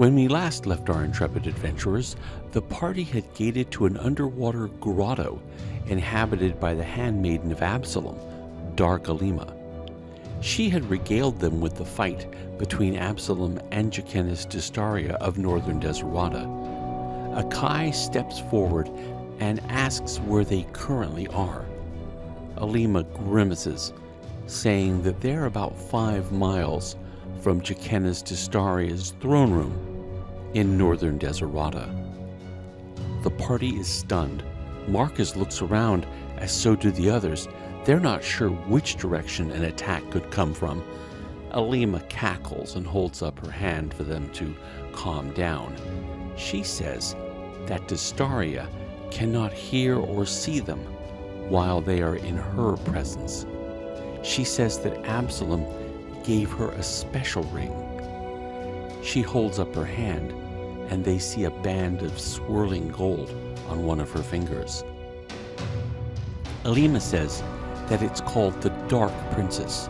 When we last left our intrepid adventurers, the party had gated to an underwater grotto inhabited by the handmaiden of Absolum, Dark Alima. She had regaled them with the fight between Absolum and Jacquemus Distaria of northern Deserata. Akai steps forward and asks where they currently are. Alima grimaces, saying that they're about 5 miles from Jacquemus Distaria's throne room in northern Deserata. The party is stunned. Marcus looks around, as so do the others. They're not sure which direction an attack could come from. Alima cackles and holds up her hand for them to calm down. She says that Distaria cannot hear or see them while they are in her presence. She says that Absolum gave her a special ring. She holds up her hand, and they see a band of swirling gold on one of her fingers. Alima says that it's called the Dark Princess,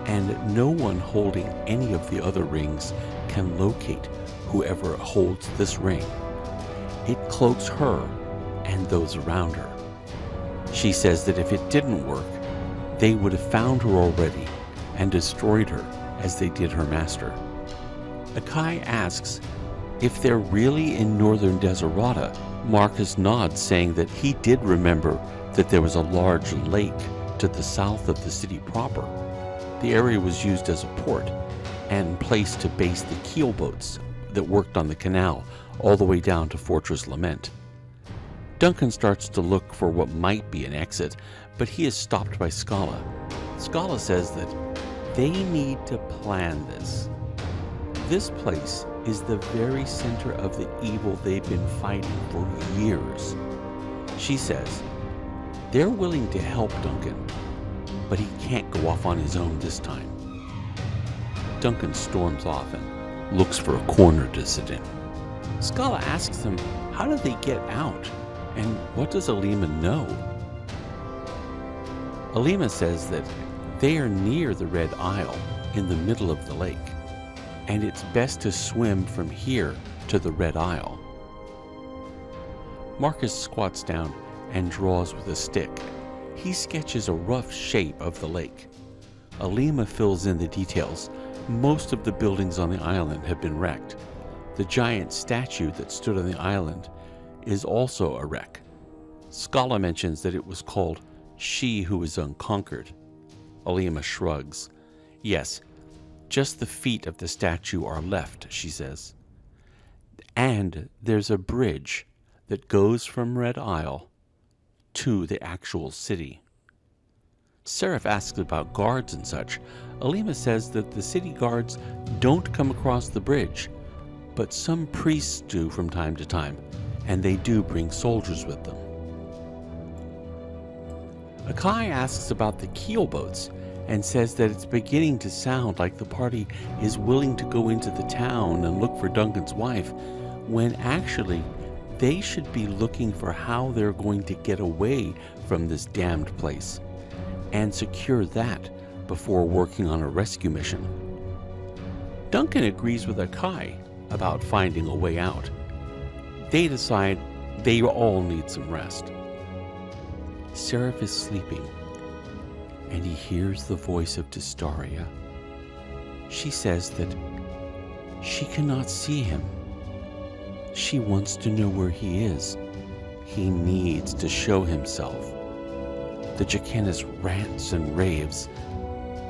and no one holding any of the other rings can locate whoever holds this ring. It cloaks her and those around her. She says that if it didn't work, they would have found her already and destroyed her as they did her master. Akai asks if they're really in northern Deserata. Marcus nods, saying that he did remember that there was a large lake to the south of the city proper. The area was used as a port and place to base the keelboats that worked on the canal all the way down to Fortress Lament. Duncan starts to look for what might be an exit, but he is stopped by Scala. Scala says that they need to plan this. This place is the very center of the evil they've been fighting for years. She says they're willing to help Duncan, but he can't go off on his own this time. Duncan storms off and looks for a corner to sit in. Scala asks them, how did they get out? And what does Alima know? Alima says that they are near the Red Isle in the middle of the lake, and it's best to swim from here to the Red Isle. Marcus squats down and draws with a stick. He sketches a rough shape of the lake. Alima fills in the details. Most of the buildings on the island have been wrecked. The giant statue that stood on the island is also a wreck. Scala mentions that it was called She Who Is Unconquered. Alima shrugs. Yes, just the feet of the statue are left, she says. And there's a bridge that goes from Red Isle to the actual city. Seraph asks about guards and such. Alima says that the city guards don't come across the bridge, but some priests do from time to time, and they do bring soldiers with them. Akai asks about the keelboats and says that it's beginning to sound like the party is willing to go into the town and look for Duncan's wife, when actually they should be looking for how they're going to get away from this damned place and secure that before working on a rescue mission. Duncan agrees with Akai about finding a way out. They decide they all need some rest. Seraph is sleeping, and he hears the voice of Distaria. She says that she cannot see him. She wants to know where he is. He needs to show himself. The Jacquemus rants and raves,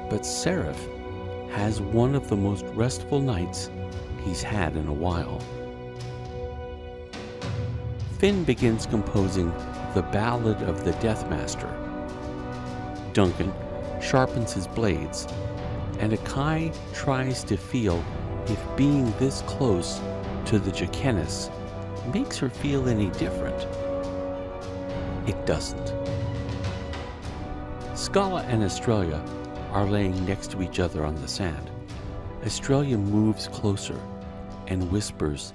but Seraph has one of the most restful nights he's had in a while. Finn begins composing the Ballad of the Death Master. Duncan sharpens his blades, and Akai tries to feel if being this close to the Jacquemus makes her feel any different. It doesn't. Scala and Australia are laying next to each other on the sand. Australia moves closer and whispers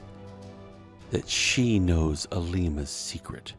that she knows Alima's secret.